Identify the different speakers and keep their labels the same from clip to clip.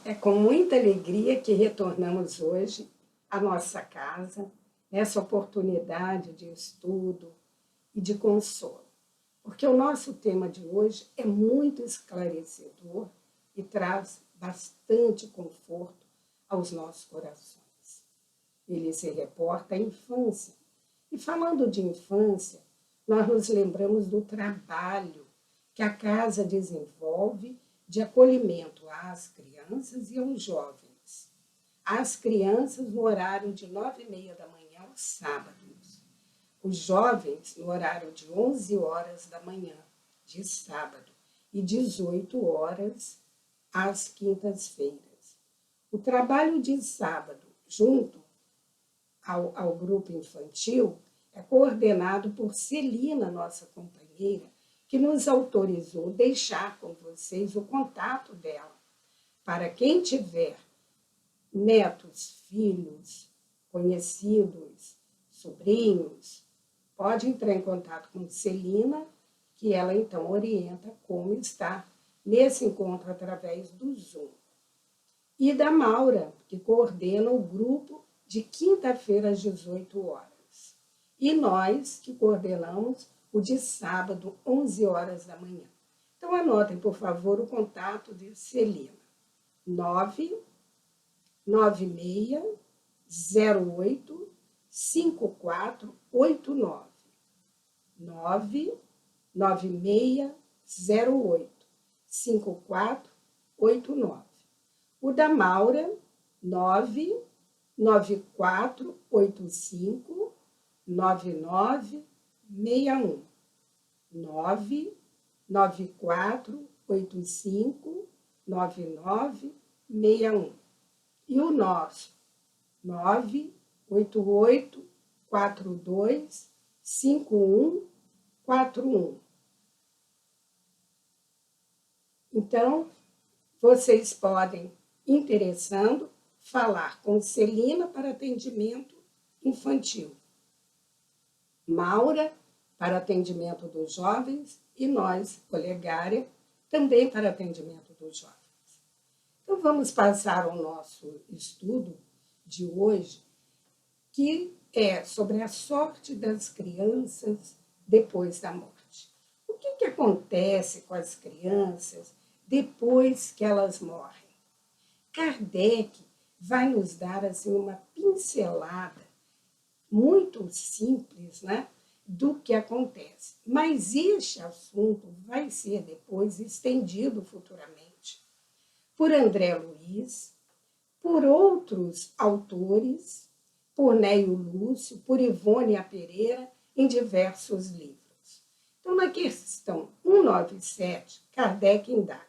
Speaker 1: É com muita alegria que retornamos hoje à nossa casa, nessa oportunidade de estudo e de consolo, porque o nosso tema de hoje é muito esclarecedor e traz bastante conforto aos nossos corações. Ele se reporta à infância. E falando de infância, nós nos lembramos do trabalho que a casa desenvolve de acolhimento às crianças e aos jovens. As crianças no horário de 9h30 da manhã aos sábados. Os jovens no horário de 11 horas da manhã, de sábado, e 18 horas às quintas-feiras. O trabalho de sábado, junto ao grupo infantil, é coordenado por Celina, nossa companheira, que nos autorizou deixar com vocês o contato dela. Para quem tiver netos, filhos, conhecidos, sobrinhos, pode entrar em contato com Celina, que ela então orienta como está nesse encontro através do Zoom. E da Maura, que coordena o grupo de quinta-feira às 18 horas. E nós, que coordenamos o de sábado, 11 horas da manhã. Então, anotem, por favor, o contato de Celina. 99608 5489. 99608 5489. O da Maura, 99485 9961. 99485 9961. E o nosso, 988 42 5141. Então, vocês podem, interessando, falar com Celina para atendimento infantil, Maura para atendimento dos jovens e nós, Olegária, também para atendimento dos jovens. Então, vamos passar ao nosso estudo de hoje, que é sobre a sorte das crianças depois da morte. O que acontece com as crianças depois que elas morrem? Kardec vai nos dar assim, uma pincelada muito simples, né, do que acontece. Mas este assunto vai ser depois estendido futuramente por André Luiz, por outros autores, por Neio Lúcio, por Ivone A. Pereira, em diversos livros. Então, na questão 197, Kardec indaga: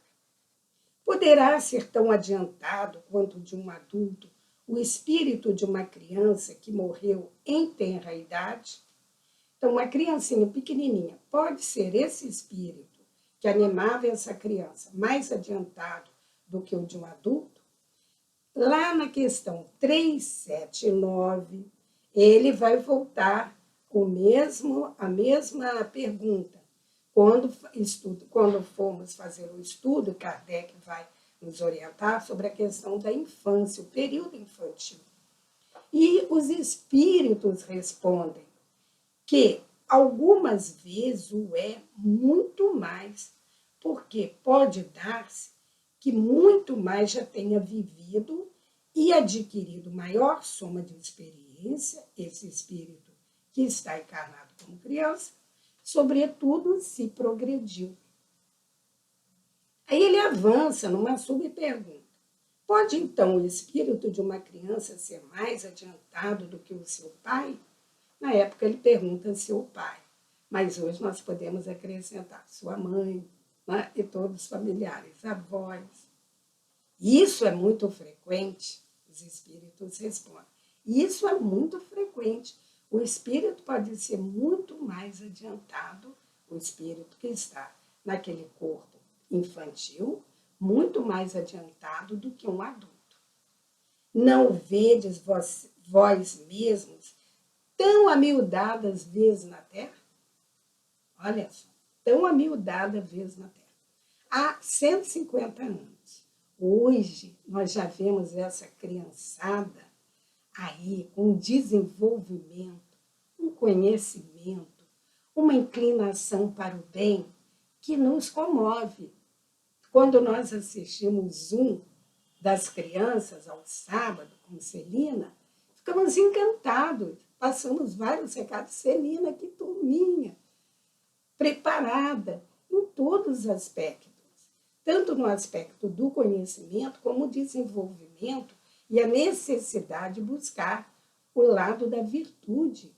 Speaker 1: poderá ser tão adiantado quanto de um adulto o espírito de uma criança que morreu em tenra idade? Então, uma criancinha pequenininha, pode ser esse espírito que animava essa criança mais adiantado do que o de um adulto? Lá na questão 379, ele vai voltar a mesma pergunta. Quando formos fazer o estudo, Kardec vai nos orientar sobre a questão da infância, o período infantil. E os espíritos respondem que algumas vezes o é muito mais, porque pode dar-se que muito mais já tenha vivido e adquirido maior soma de experiência, esse espírito que está encarnado como criança, sobretudo se progrediu. Aí ele avança numa subpergunta: pode então o espírito de uma criança ser mais adiantado do que o seu pai? Na época ele pergunta seu pai, mas hoje nós podemos acrescentar sua mãe, né, e todos os familiares, avós. Isso é muito frequente, os espíritos respondem. Isso é muito frequente. O espírito pode ser muito mais adiantado, o espírito que está naquele corpo infantil, muito mais adiantado do que um adulto. Não vedes vós mesmos tão amiudadas vezes na terra? Olha só, tão amiudada vezes na terra. Há 150 anos. Hoje, nós já vemos essa criançada aí com um desenvolvimento, um conhecimento, uma inclinação para o bem que nos comove. Quando nós assistimos um das crianças ao sábado com Celina, ficamos encantados. Passamos vários recados. Celina, que turminha! Preparada em todos os aspectos, tanto no aspecto do conhecimento como desenvolvimento e a necessidade de buscar o lado da virtude,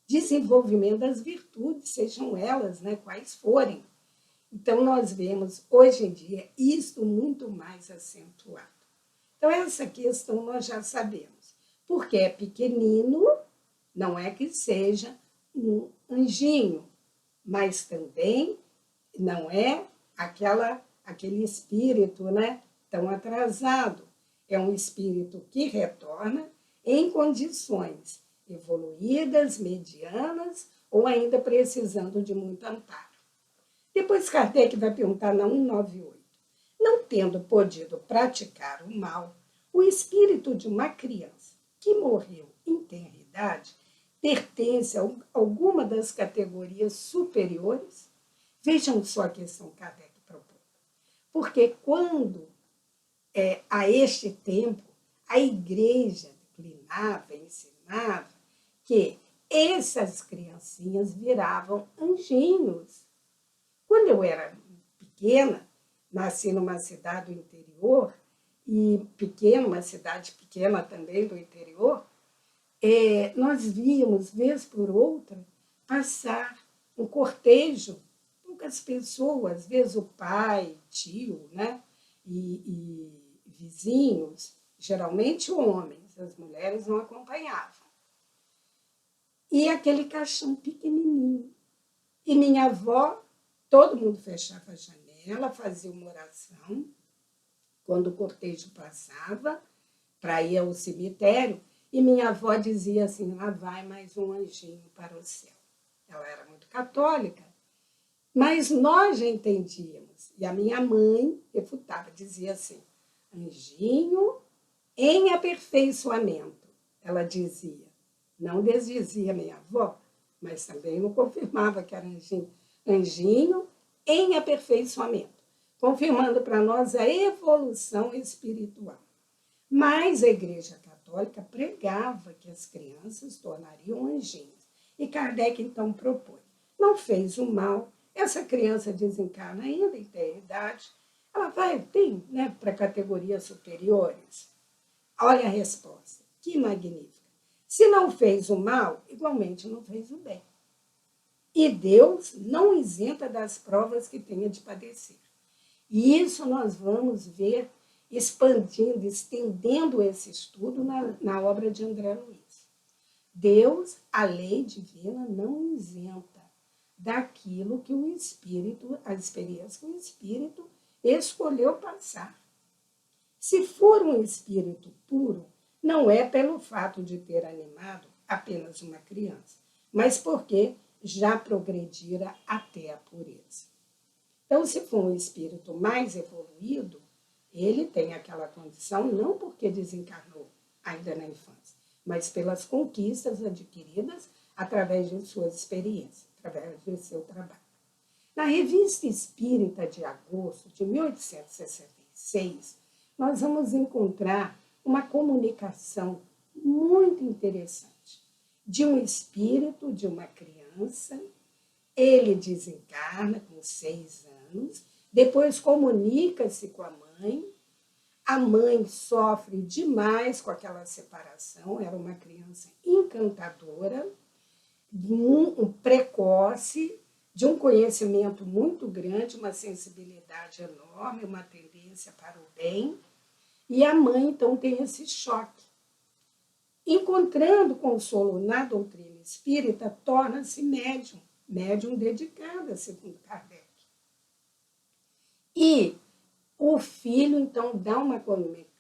Speaker 1: desenvolvimento das virtudes, sejam elas, né, quais forem. Então, nós vemos, hoje em dia, isto muito mais acentuado. Então, essa questão nós já sabemos. Porque é pequenino, não é que seja um anjinho, mas também não é aquele espírito, né, tão atrasado. É um espírito que retorna em condições evoluídas, medianas, ou ainda precisando de muito amparo. Depois Kardec vai perguntar na 198. Não tendo podido praticar o mal, o espírito de uma criança que morreu em tenra idade pertence a alguma das categorias superiores? Vejam só a questão que Kardec propõe. Porque quando, a este tempo, a igreja declinava, ensinava que essas criancinhas viravam anjinhos. Quando eu era pequena, nasci numa cidade do interior, e pequena, uma cidade pequena também do interior, nós víamos, vez por outra, passar um cortejo, poucas pessoas, às vezes o pai, tio, né? e vizinhos, geralmente homens, as mulheres não acompanhavam. E aquele caixão pequenininho. E minha avó, todo mundo fechava a janela, fazia uma oração, quando o cortejo passava, para ir ao cemitério, e minha avó dizia assim, lá vai mais um anjinho para o céu. Ela era muito católica, mas nós já entendíamos. E a minha mãe refutava, dizia assim, anjinho em aperfeiçoamento. Ela dizia, não desdizia minha avó, mas também não confirmava que era anjinho. Anjinho em aperfeiçoamento, confirmando para nós a evolução espiritual. Mas a Igreja Católica pregava que as crianças tornariam anjinhos. E Kardec, então, propõe. Não fez o mal, essa criança desencarna ainda em ter idade, ela vai, né, para categorias superiores. Olha a resposta, que magnífica. Se não fez o mal, igualmente não fez o bem. E Deus não isenta das provas que tenha de padecer. E isso nós vamos ver expandindo, estendendo esse estudo na obra de André Luiz. Deus, a lei divina, não isenta daquilo que o espírito, a experiência que o espírito escolheu passar. Se for um espírito puro, não é pelo fato de ter animado apenas uma criança, mas porque já progredira até a pureza. Então, se for um espírito mais evoluído, ele tem aquela condição não porque desencarnou ainda na infância, mas pelas conquistas adquiridas através de suas experiências, através do seu trabalho. Na Revista Espírita de agosto de 1866, nós vamos encontrar uma comunicação muito interessante de um espírito de uma criança. Ele desencarna com 6 anos, depois comunica-se com a mãe sofre demais com aquela separação, era uma criança encantadora, precoce, de um conhecimento muito grande, uma sensibilidade enorme, uma tendência para o bem, e a mãe, então, tem esse choque. Encontrando consolo na doutrina espírita, torna-se médium dedicada, segundo Kardec. E o filho, então, dá uma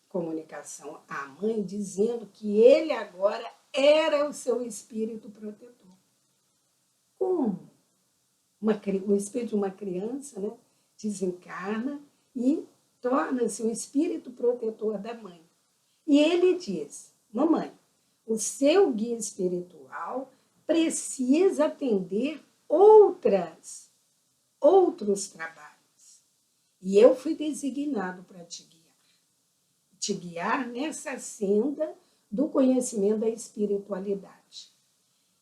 Speaker 1: comunicação à mãe, dizendo que ele agora era o seu espírito protetor. Como? O espírito de uma criança, né, desencarna e torna-se um espírito protetor da mãe. E ele diz: mamãe, o seu guia espiritual precisa atender outros trabalhos. E eu fui designado para te guiar nessa senda do conhecimento da espiritualidade.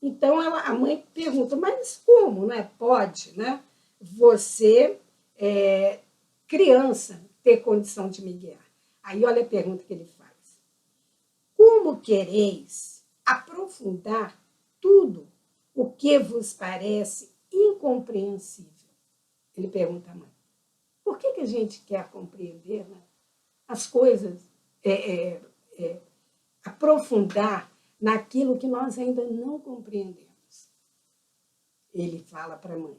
Speaker 1: Então a mãe pergunta, mas como, né? Pode, né? Você, criança, ter condição de me guiar? Aí olha a pergunta que ele faz. Como quereis aprofundar tudo o que vos parece incompreensível? Ele pergunta à mãe. Por que a gente quer compreender, né, as coisas, aprofundar naquilo que nós ainda não compreendemos? Ele fala para a mãe.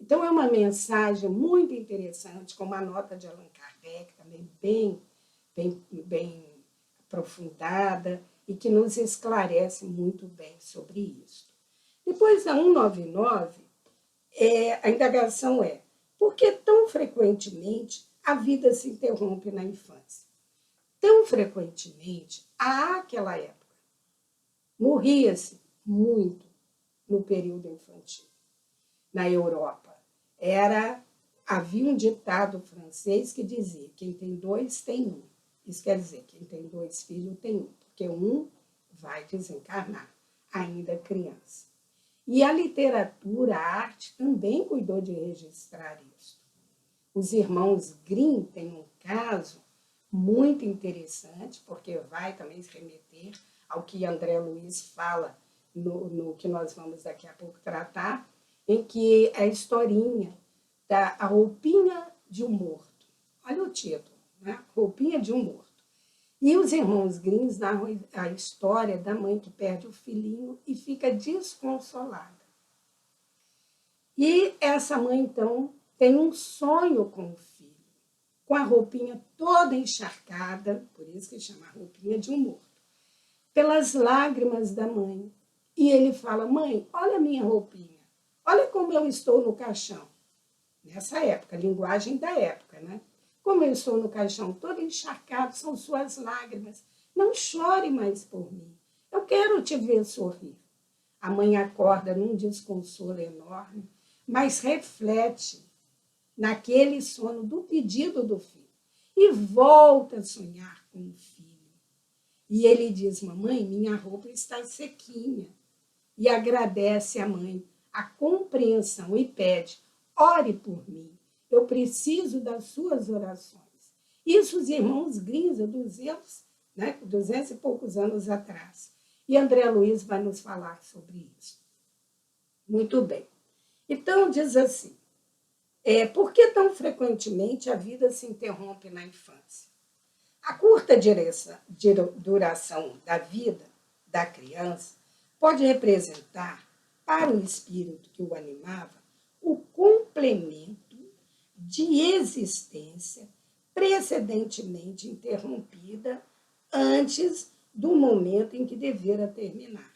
Speaker 1: Então, é uma mensagem muito interessante, com uma nota de Allan Kardec, também bem aprofundada, e que nos esclarece muito bem sobre isso. Depois, a 199, a indagação é: por que tão frequentemente a vida se interrompe na infância? Tão frequentemente, àquela época, morria-se muito no período infantil. Na Europa, havia um ditado francês que dizia: quem tem dois, tem um. Isso quer dizer, quem tem dois filhos, tem um, porque um vai desencarnar, ainda criança. E a literatura, a arte, também cuidou de registrar isso. Os irmãos Grimm têm um caso muito interessante, porque vai também se remeter ao que André Luiz fala no que nós vamos daqui a pouco tratar, em que é a historinha da roupinha de um morto. Olha o título, né? Roupinha de um morto. E os irmãos Grimm narram a história da mãe que perde o filhinho e fica desconsolada. E essa mãe, então, tem um sonho com o filho, com a roupinha toda encharcada, por isso que chama roupinha de um morto, pelas lágrimas da mãe. E ele fala: mãe, olha a minha roupinha, olha como eu estou no caixão. Nessa época, linguagem da época, né? Como eu estou no caixão todo encharcado, são suas lágrimas. Não chore mais por mim. Eu quero te ver sorrir. A mãe acorda num desconsolo enorme, mas reflete naquele sono do pedido do filho e volta a sonhar com o filho. E ele diz: mamãe, minha roupa está sequinha. E agradece à mãe a compreensão e pede: ore por mim. Eu preciso das suas orações. Isso os irmãos Grimm, 200 e poucos anos atrás. E André Luiz vai nos falar sobre isso. Muito bem. Então, diz assim: por que tão frequentemente a vida se interrompe na infância? A curta duração da vida da criança pode representar, para o espírito que o animava, o complemento de existência precedentemente interrompida antes do momento em que devera terminar.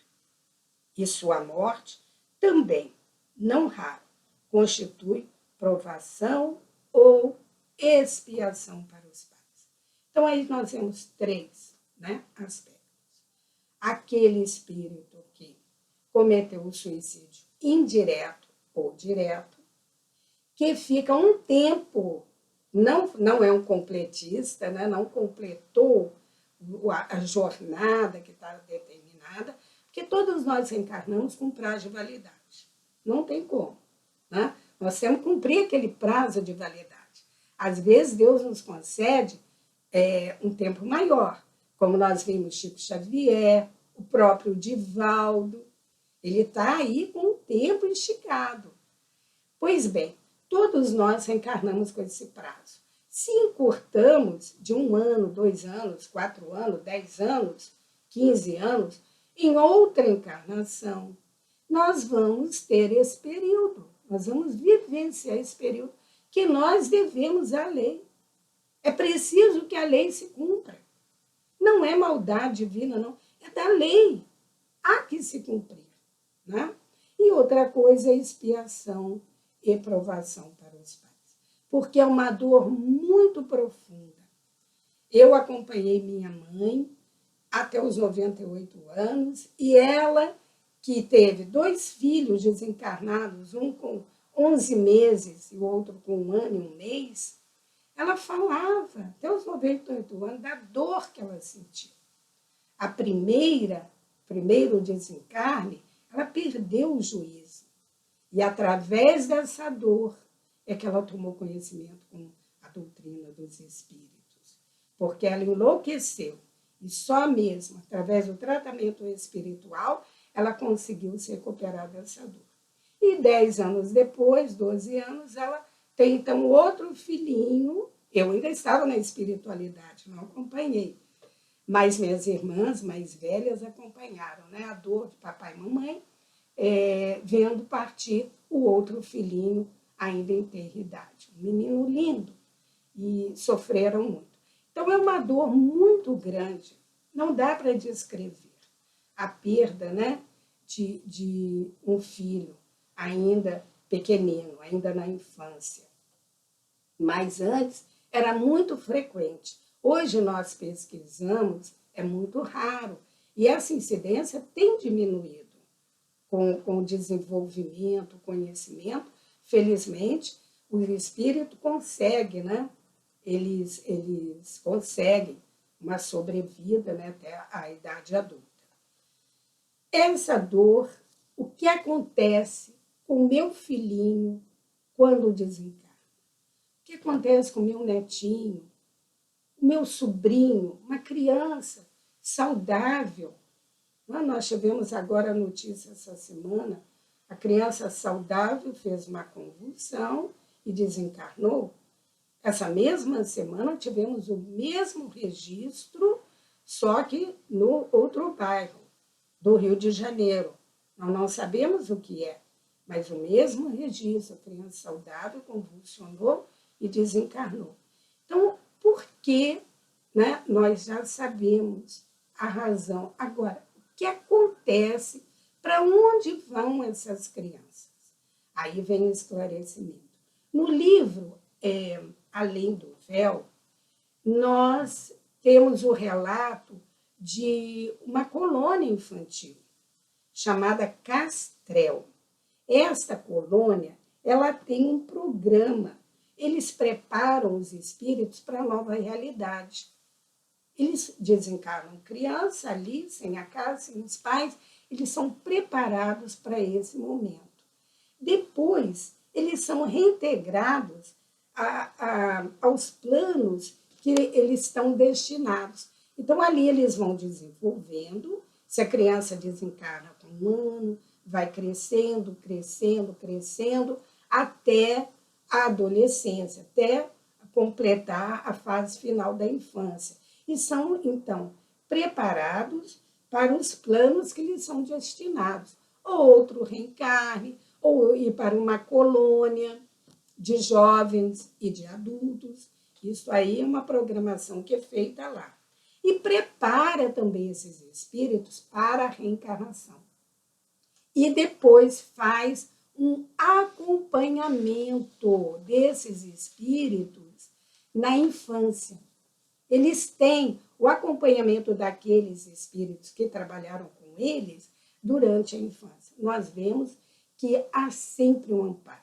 Speaker 1: E sua morte também, não raro, constitui provação ou expiação para os pais. Então, aí nós temos três, né, aspectos. Aquele espírito que cometeu o suicídio indireto ou direto, que fica um tempo, não é um completista, né, não completou a jornada que está determinada, porque todos nós reencarnamos com prazo de validade. Não tem como, né? Nós temos que cumprir aquele prazo de validade. Às vezes, Deus nos concede um tempo maior, como nós vimos Chico Xavier, o próprio Divaldo. Ele está aí com o tempo esticado. Pois bem, todos nós reencarnamos com esse prazo. Se encurtamos de 1 ano, 2 anos, 4 anos, 10 anos, 15 anos, em outra encarnação, nós vamos ter esse período, nós vamos vivenciar esse período que nós devemos à lei. É preciso que a lei se cumpra. Não é maldade divina, não, é da lei. Há que se cumprir, né? E outra coisa é expiação e provação para os pais. porque é uma dor muito profunda. Eu acompanhei minha mãe até os 98 anos, e ela, que teve 2 filhos desencarnados, um com 11 meses e o outro com 1 ano e 1 mês, ela falava, até os 98 anos, da dor que ela sentiu. A primeiro desencarne, ela perdeu o juízo. E através dessa dor é que ela tomou conhecimento com a doutrina dos espíritos. Porque ela enlouqueceu. E só mesmo, através do tratamento espiritual, ela conseguiu se recuperar dessa dor. E 10 anos depois, 12 anos, ela tem, então, outro filhinho. Eu ainda estava na espiritualidade, não acompanhei. Mas minhas irmãs mais velhas acompanharam, né? A dor de papai e mamãe, vendo partir o outro filhinho ainda em tenra idade. Um menino lindo, e sofreram muito. Então, é uma dor muito grande, não dá para descrever a perda, né, de um filho ainda pequenino, ainda na infância. Mas antes era muito frequente. Hoje nós pesquisamos, é muito raro. E essa incidência tem diminuído com o desenvolvimento, o conhecimento. Felizmente, o espírito consegue, né? Eles conseguem uma sobrevida, né, até a idade adulta. Essa dor, o que acontece com o meu filhinho quando desencarna? O que acontece com o meu netinho, o meu sobrinho, uma criança saudável? Nós tivemos agora a notícia essa semana, a criança saudável fez uma convulsão e desencarnou. Essa mesma semana tivemos o mesmo registro, só que no outro bairro do Rio de Janeiro. Nós não sabemos o que é, mas o mesmo registro, a criança saudável convulsionou e desencarnou. Então, por que, né, nós já sabemos a razão? Agora, o que acontece? Para onde vão essas crianças? Aí vem o esclarecimento. No livro Além do Véu, nós temos o relato de uma colônia infantil chamada Castrel. Esta colônia, ela tem um programa. Eles preparam os espíritos para a nova realidade. Eles desencarnam criança ali, sem a casa, sem os pais, eles são preparados para esse momento. Depois, eles são reintegrados aos planos que eles estão destinados. Então, ali eles vão desenvolvendo. Se a criança desencarna com 1 ano, vai crescendo, crescendo, crescendo, até a adolescência, até completar a fase final da infância. E são, então, preparados para os planos que lhes são destinados. Ou outro reencarne, ou ir para uma colônia de jovens e de adultos. Isso aí é uma programação que é feita lá. E prepara também esses espíritos para a reencarnação. E depois faz um acompanhamento desses espíritos na infância. Eles têm o acompanhamento daqueles espíritos que trabalharam com eles durante a infância. Nós vemos que há sempre um amparo.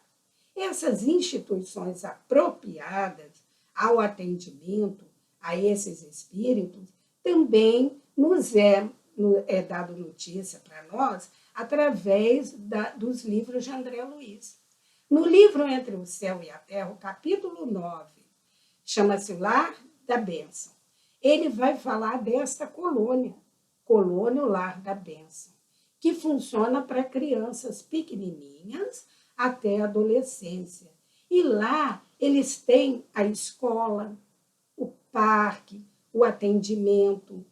Speaker 1: Essas instituições apropriadas ao atendimento a esses espíritos também nos é dado notícia para nós através dos livros de André Luiz. No livro Entre o Céu e a Terra, o capítulo 9, chama-se Lar da Bênção. Ele vai falar desta colônia, o Lar da Bênção, que funciona para crianças pequenininhas até a adolescência. E lá eles têm a escola, o parque, o atendimento,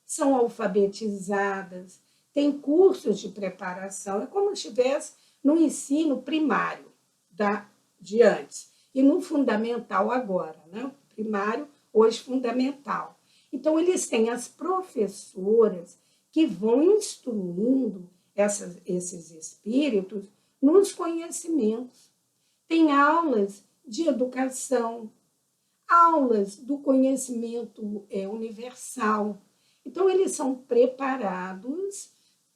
Speaker 1: são alfabetizadas, têm cursos de preparação. É como se estivesse no ensino primário de antes e no fundamental agora, né? Primário, hoje fundamental. Então, eles têm as professoras que vão instruindo esses espíritos nos conhecimentos. Tem aulas de educação, aulas do conhecimento universal. Então, eles são preparados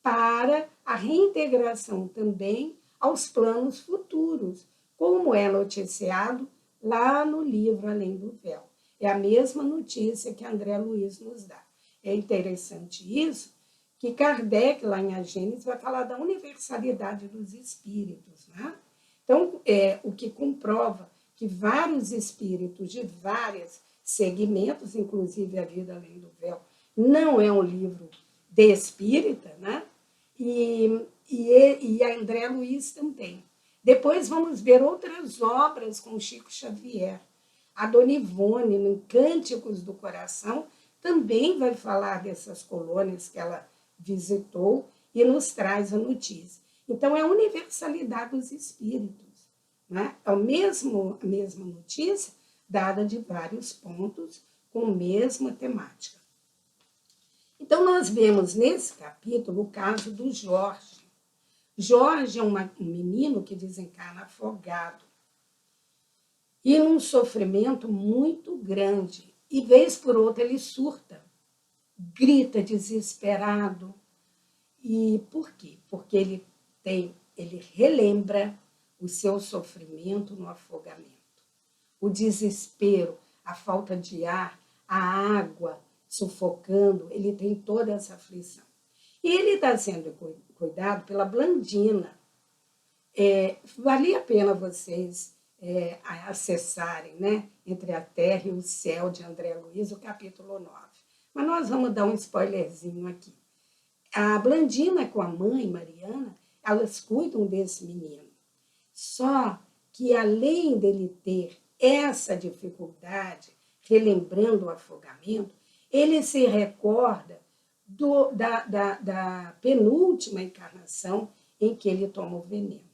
Speaker 1: para a reintegração também aos planos futuros, como é noticiado lá no livro Além do Véu. É a mesma notícia que André Luiz nos dá. É interessante isso, que Kardec, lá em A Gênese, vai falar da universalidade dos espíritos. Né? Então, o que comprova que vários espíritos de vários segmentos, inclusive A Vida Além do Véu, não é um livro de espírita, né? E a André Luiz também. Depois vamos ver outras obras com Chico Xavier. A Dona Ivone, no Cânticos do Coração, também vai falar dessas colônias que ela visitou e nos traz a notícia. Então, é a universalidade dos espíritos. Né? É a mesma notícia, dada de vários pontos, com a mesma temática. Então, nós vemos nesse capítulo o caso do Jorge. Jorge é um menino que desencarna afogado e num sofrimento muito grande. E, vez por outra, ele surta, grita desesperado. E por quê? Porque ele relembra o seu sofrimento no afogamento. O desespero, a falta de ar, a água sufocando, ele tem toda essa aflição. E ele está sendo cuidado pela Blandina. Valia a pena vocês acessarem, né, Entre a Terra e o Céu, de André Luiz, o capítulo 9. Mas nós vamos dar um spoilerzinho aqui. A Blandina com a mãe, Mariana, elas cuidam desse menino. Só que, além dele ter essa dificuldade, relembrando o afogamento, ele se recorda da penúltima encarnação em que ele toma o veneno.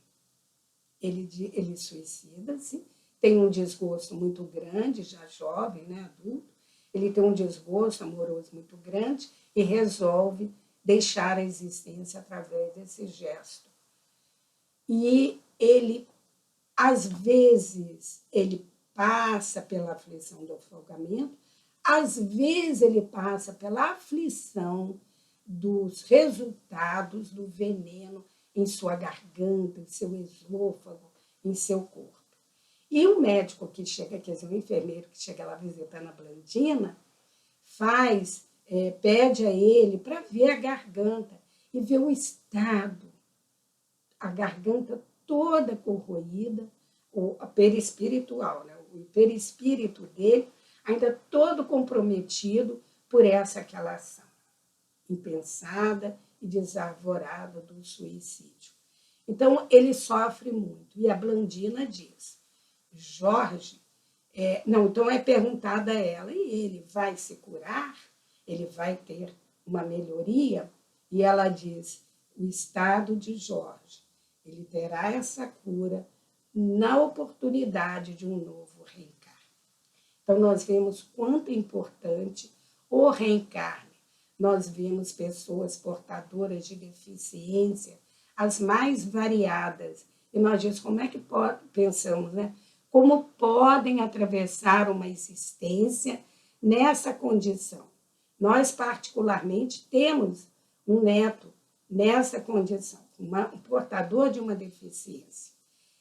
Speaker 1: Ele suicida-se, tem um desgosto muito grande, já jovem, né, adulto, ele tem um desgosto amoroso muito grande e resolve deixar a existência através desse gesto. E ele, às vezes, ele passa pela aflição do afogamento, às vezes ele passa pela aflição dos resultados do veneno em sua garganta, em seu esôfago, em seu corpo. E o médico que chega, quer dizer, o enfermeiro que chega lá visitando a Blandina, pede a ele para ver a garganta e ver o estado, a garganta toda corroída, a perispiritual, né? O perispírito dele ainda todo comprometido por aquela ação impensada e desarvorada do suicídio. Então, ele sofre muito. E a Blandina diz, Jorge, então é perguntada a ela, e ele vai se curar? Ele vai ter uma melhoria? E ela diz, o estado de Jorge, ele terá essa cura na oportunidade de um novo reencarne. Então, nós vemos quanto é importante o reencarne. Nós vemos pessoas portadoras de deficiência, as mais variadas. E nós dizemos, como é que pensamos, né? Como podem atravessar uma existência nessa condição? Nós, particularmente, temos um neto nessa condição, um portador de uma deficiência.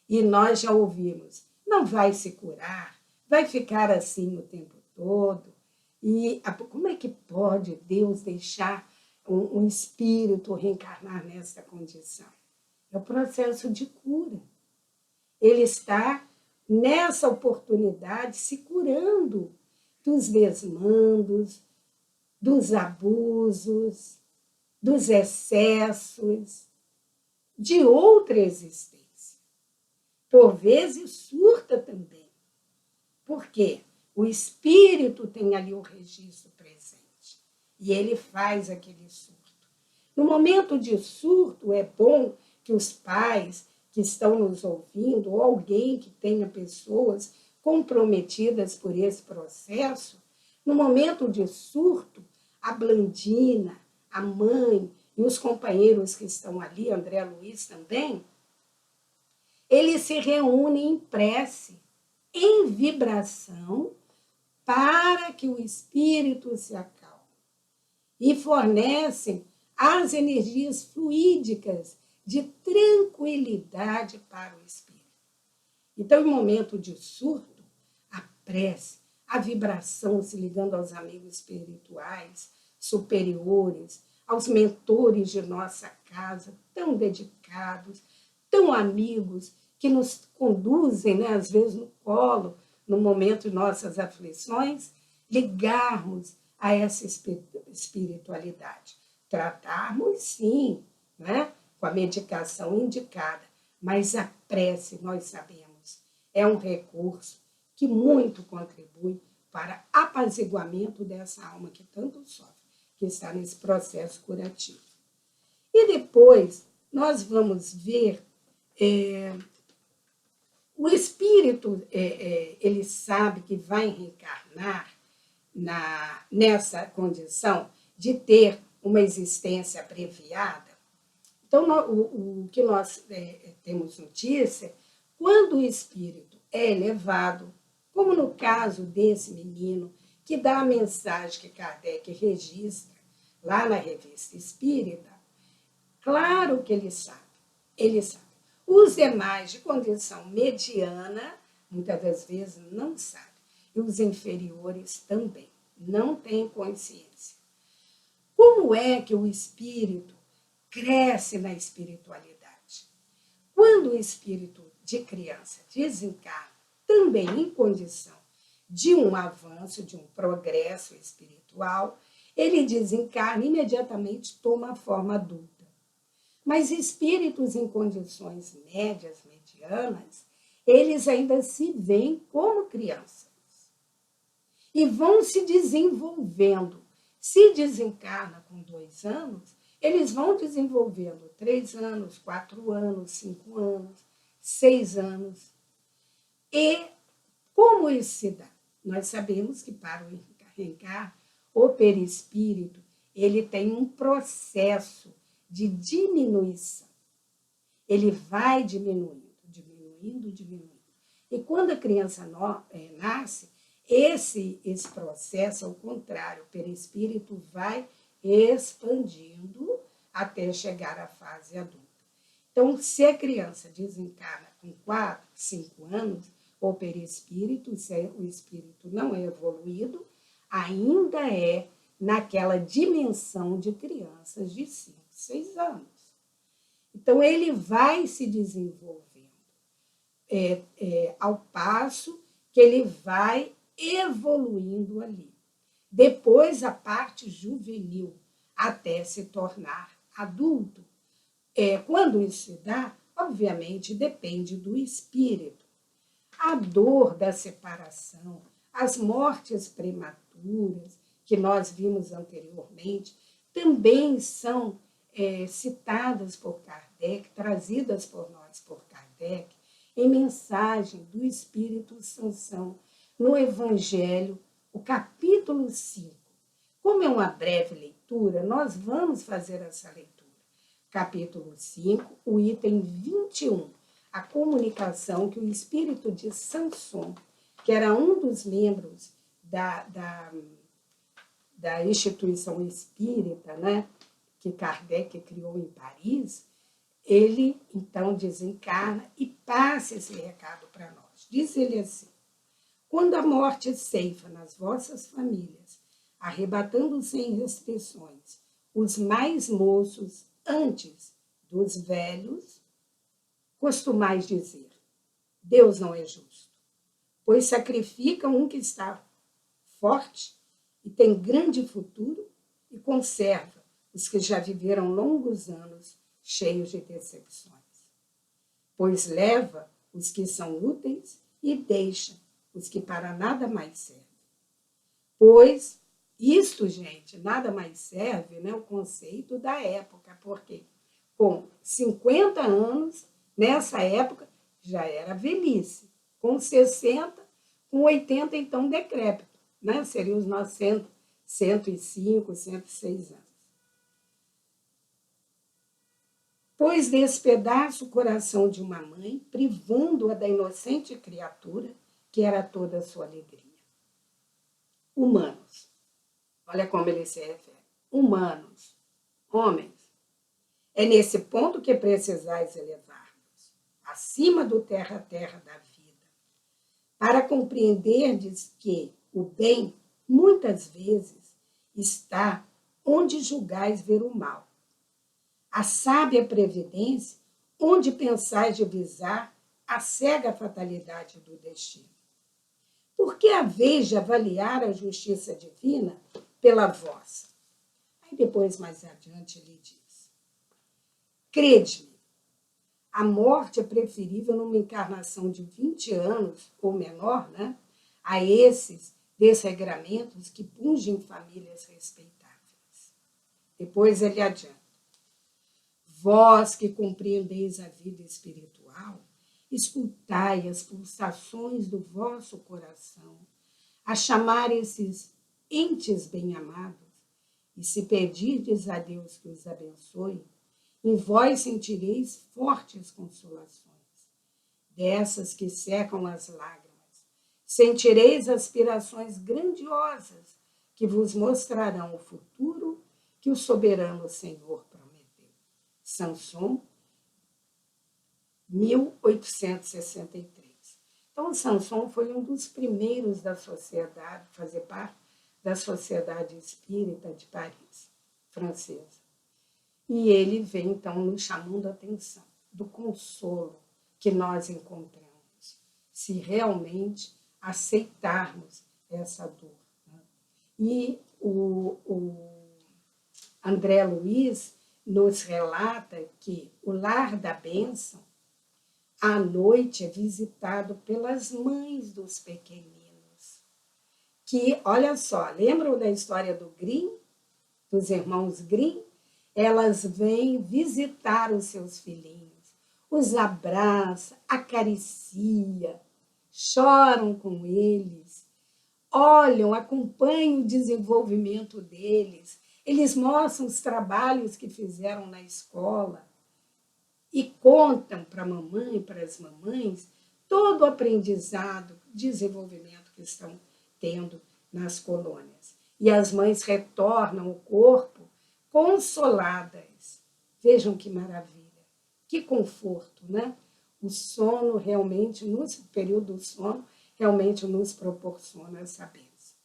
Speaker 1: E nós já ouvimos, não vai se curar, vai ficar assim o tempo todo. E como é que pode Deus deixar um espírito reencarnar nessa condição? É o processo de cura. Ele está, nessa oportunidade, se curando dos desmandos, dos abusos, dos excessos, de outra existência. Por vezes surta também. Por quê? O espírito tem ali o registro presente e ele faz aquele surto. No momento de surto, é bom que os pais que estão nos ouvindo, ou alguém que tenha pessoas comprometidas por esse processo, no momento de surto, a Blandina, a mãe e os companheiros que estão ali, André Luiz também, eles se reúnem em prece, em vibração para que o espírito se acalme e fornecem as energias fluídicas de tranquilidade para o espírito. Então, em momento de surto, a prece, a vibração se ligando aos amigos espirituais, superiores, aos mentores de nossa casa, tão dedicados, tão amigos, que nos conduzem, né, às vezes, no colo, no momento de nossas aflições, ligarmos a essa espiritualidade. Tratarmos, sim, né, com a medicação indicada, mas a prece, nós sabemos, é um recurso que muito contribui para apaziguamento dessa alma que tanto sofre, que está nesse processo curativo. E depois nós vamos ver o espírito, ele sabe que vai reencarnar nessa condição de ter uma existência abreviada. Então, o que nós temos notícia, quando o espírito é elevado, como no caso desse menino, que dá a mensagem que Kardec registra lá na Revista Espírita, claro que ele sabe, ele sabe. Os demais de condição mediana, muitas das vezes, não sabem. E os inferiores também não têm consciência. Como é que o espírito cresce na espiritualidade? Quando o espírito de criança desencarna, também em condição de um avanço, de um progresso espiritual, ele desencarna e imediatamente toma a forma adulta. Mas espíritos em condições médias, medianas, eles ainda se veem como crianças. E vão se desenvolvendo. Se desencarna com 2 anos, eles vão desenvolvendo 3 anos, 4 anos, 5 anos, 6 anos. E como isso se dá? Nós sabemos que para o reencarno, o perispírito, ele tem um processo de diminuição. Ele vai diminuindo. E quando a criança nasce, esse processo, ao contrário, o perispírito vai expandindo até chegar à fase adulta. Então, se a criança desencarna com 4, 5 anos, o perispírito, se o espírito não é evoluído, ainda é naquela dimensão de crianças de 5, 6 anos. Então, ele vai se desenvolvendo ao passo que ele vai evoluindo ali. Depois, a parte juvenil, até se tornar adulto. Quando isso se dá, obviamente, depende do espírito. A dor da separação, as mortes prematuras, que nós vimos anteriormente, também são citadas por Kardec, trazidas por nós por Kardec, em mensagem do Espírito Sansão, no Evangelho, o capítulo 5. Como é uma breve leitura, nós vamos fazer essa leitura. Capítulo 5, o item 21, a comunicação que o espírito de Sanson, que era um dos membros da instituição espírita, né, que Kardec criou em Paris, ele, então, desencarna e passa esse recado para nós. Diz ele assim: quando a morte ceifa nas vossas famílias, arrebatando sem restrições os mais moços antes dos velhos, costumais dizer: Deus não é justo, pois sacrifica um que está forte e tem grande futuro e conserva os que já viveram longos anos cheios de decepções. Pois leva os que são úteis e deixa os que para nada mais servem. Pois isto, gente, nada mais serve, né, o conceito da época, porque com 50 anos, nessa época, já era velhice. Com 60, com 80, então, decrépito, né? Seriam os nossos 105, 106 anos. Pois despedaça o coração de uma mãe, privando-a da inocente criatura que era toda a sua alegria. Humanos. Olha como ele se refere. Humanos, homens. É nesse ponto que precisais elevar-vos, acima do terra-terra da vida, para compreenderdes que o bem, muitas vezes, está onde julgais ver o mal. A sábia previdência, onde pensais divisar a cega fatalidade do destino. Por que haveis de avaliar a justiça divina pela vossa? Aí depois, mais adiante, ele diz: crede-me, a morte é preferível numa encarnação de 20 anos ou menor, né, a esses desregramentos que pungem famílias respeitáveis. Depois ele adianta: vós que compreendeis a vida espiritual, escutai as pulsações do vosso coração, a chamar esses entes bem-amados, e se pedirdes a Deus que os abençoe, em vós sentireis fortes consolações, dessas que secam as lágrimas. Sentireis aspirações grandiosas que vos mostrarão o futuro que o soberano Senhor prometeu. Samson, 1863. Então, Samson foi um dos primeiros da sociedade, fazer parte da Sociedade Espírita de Paris, francesa. E ele vem, então, nos chamando a atenção do consolo que nós encontramos, se realmente aceitarmos essa dor. Né? E o André Luiz nos relata que o lar da bênção, à noite, é visitado pelas mães dos pequeninos, que, olha só, lembram da história do Grimm, dos irmãos Grimm? Elas vêm visitar os seus filhinhos, os abraçam, acaricia, choram com eles, olham, acompanham o desenvolvimento deles, eles mostram os trabalhos que fizeram na escola e contam para a mamãe, para as mamães, todo o aprendizado, desenvolvimento que estão tendo nas colônias. E as mães retornam o corpo consoladas. Vejam que maravilha, que conforto, né? O sono realmente, no período do sono, realmente nos proporciona essa bênção.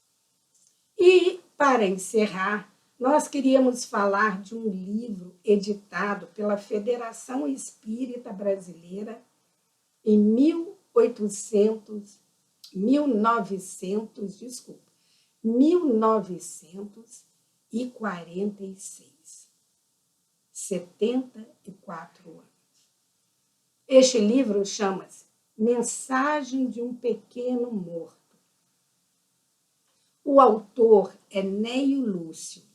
Speaker 1: E, para encerrar, nós queríamos falar de um livro editado pela Federação Espírita Brasileira em 1946, 74 anos. Este livro chama-se Mensagem de um Pequeno Morto. O autor é Neio Lúcio.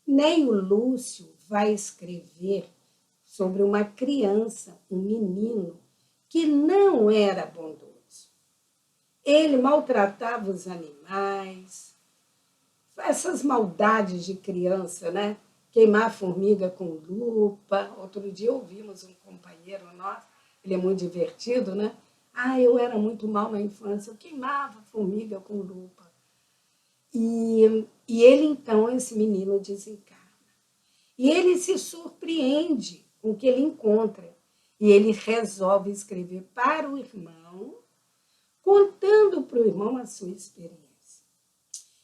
Speaker 1: Neio Lúcio vai escrever sobre uma criança, um menino, que não era bondoso. Ele maltratava os animais, essas maldades de criança, né? Queimar formiga com lupa. Outro dia ouvimos um companheiro nosso, ele é muito divertido, né? Eu era muito mal na infância, eu queimava formiga com lupa. E ele, então, esse menino desencarna. E ele se surpreende com o que ele encontra. E ele resolve escrever para o irmão, contando para o irmão a sua experiência.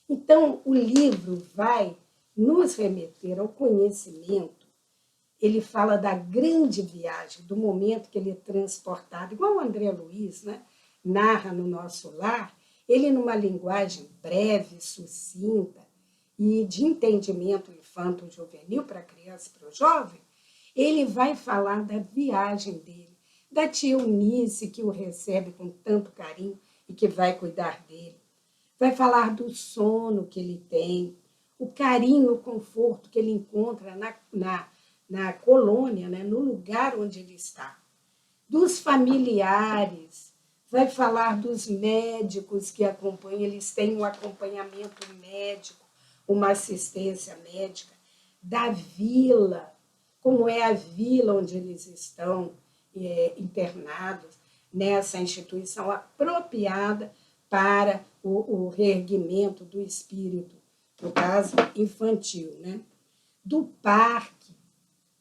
Speaker 1: Então, o livro vai nos remeter ao conhecimento. Ele fala da grande viagem, do momento que ele é transportado, igual o André Luiz, né? Narra no Nosso Lar, ele numa linguagem breve, sucinta e de entendimento infanto-juvenil para a criança e para o jovem, ele vai falar da viagem dele, da tia Eunice, que o recebe com tanto carinho e que vai cuidar dele. Vai falar do sono que ele tem, o carinho, o conforto que ele encontra na colônia, né, no lugar onde ele está. Dos familiares, vai falar dos médicos que acompanham, eles têm um acompanhamento médico, uma assistência médica, da vila, como é a vila onde eles estão internados, nessa instituição apropriada para o reerguimento do espírito, no caso infantil, né? Do parque,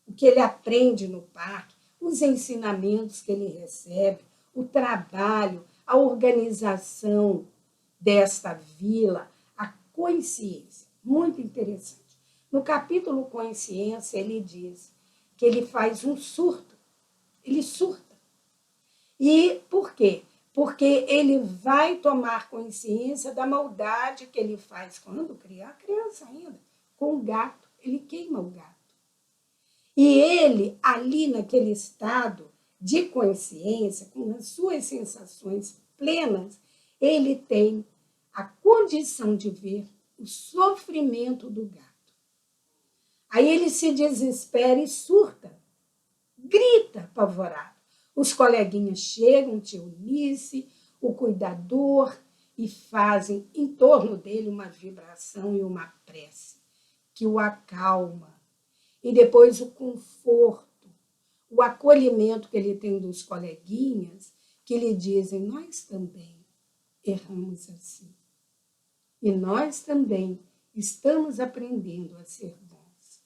Speaker 1: o que ele aprende no parque, os ensinamentos que ele recebe, o trabalho, a organização desta vila, a consciência. Muito interessante. No capítulo Consciência, ele diz que ele faz um surto. Ele surta. E por quê? Porque ele vai tomar consciência da maldade que ele faz quando criança ainda, com o gato. Ele queima o gato. E ele, ali naquele estado de consciência, com as suas sensações plenas, ele tem a condição de ver o sofrimento do gato. Aí ele se desespera e surta, grita apavorado. Os coleguinhas chegam, tia Eunice, o cuidador, e fazem em torno dele uma vibração e uma prece que o acalma. E depois o conforto, o acolhimento que ele tem dos coleguinhas, que lhe dizem, nós também erramos assim. E nós também estamos aprendendo a ser bons.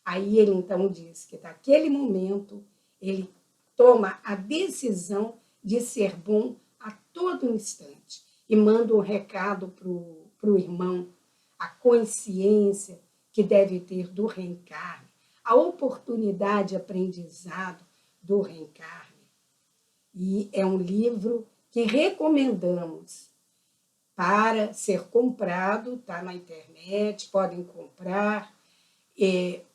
Speaker 1: Aí ele então diz que naquele momento ele toma a decisão de ser bom a todo instante e manda um recado para o irmão, a consciência que deve ter do reencarne, a oportunidade de aprendizado do reencarne. E é um livro que recomendamos para ser comprado, está na internet, podem comprar,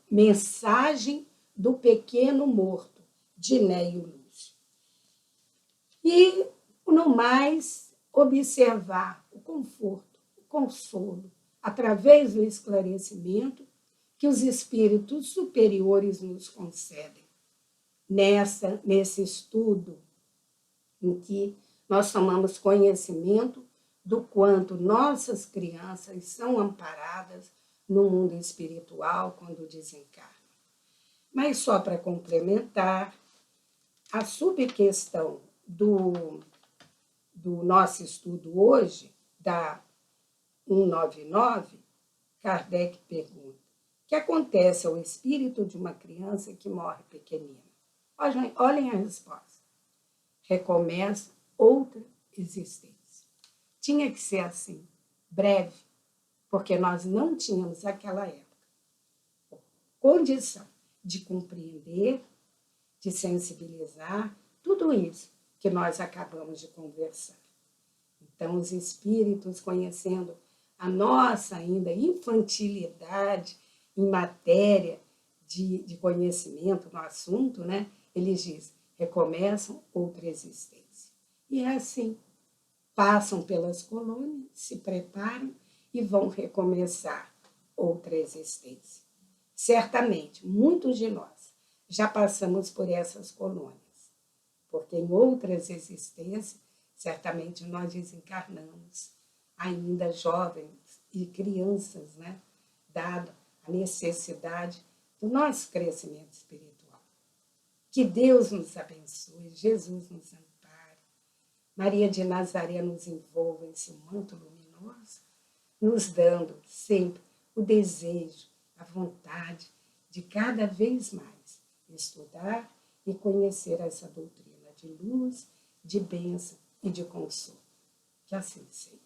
Speaker 1: Mensagem do Pequeno Morto, de Neio Lúcio. E, no mais, observar o conforto, o consolo, através do esclarecimento que os espíritos superiores nos concedem. Nesse estudo em que nós tomamos conhecimento do quanto nossas crianças são amparadas no mundo espiritual quando desencarnam. Mas só para complementar, a subquestão do nosso estudo hoje, da 199, Kardec pergunta: o que acontece ao espírito de uma criança que morre pequenina? Olhem a resposta. Recomeça outra existência. Tinha que ser assim, breve, porque nós não tínhamos, naquela época, condição de compreender, de sensibilizar, tudo isso que nós acabamos de conversar. Então, os espíritos, conhecendo a nossa ainda infantilidade em matéria de conhecimento no assunto, né? Eles dizem, recomeçam outra existência. E é assim, passam pelas colônias, se preparam e vão recomeçar outra existência. Certamente, muitos de nós já passamos por essas colônias, porque em outras existências, certamente nós desencarnamos, ainda jovens e crianças, né? Dada a necessidade do nosso crescimento espiritual. Que Deus nos abençoe, Jesus nos ampare, Maria de Nazaré nos envolva em seu manto luminoso, nos dando sempre o desejo, a vontade de cada vez mais estudar e conhecer essa doutrina de luz, de bênção e de consolo. Que assim seja.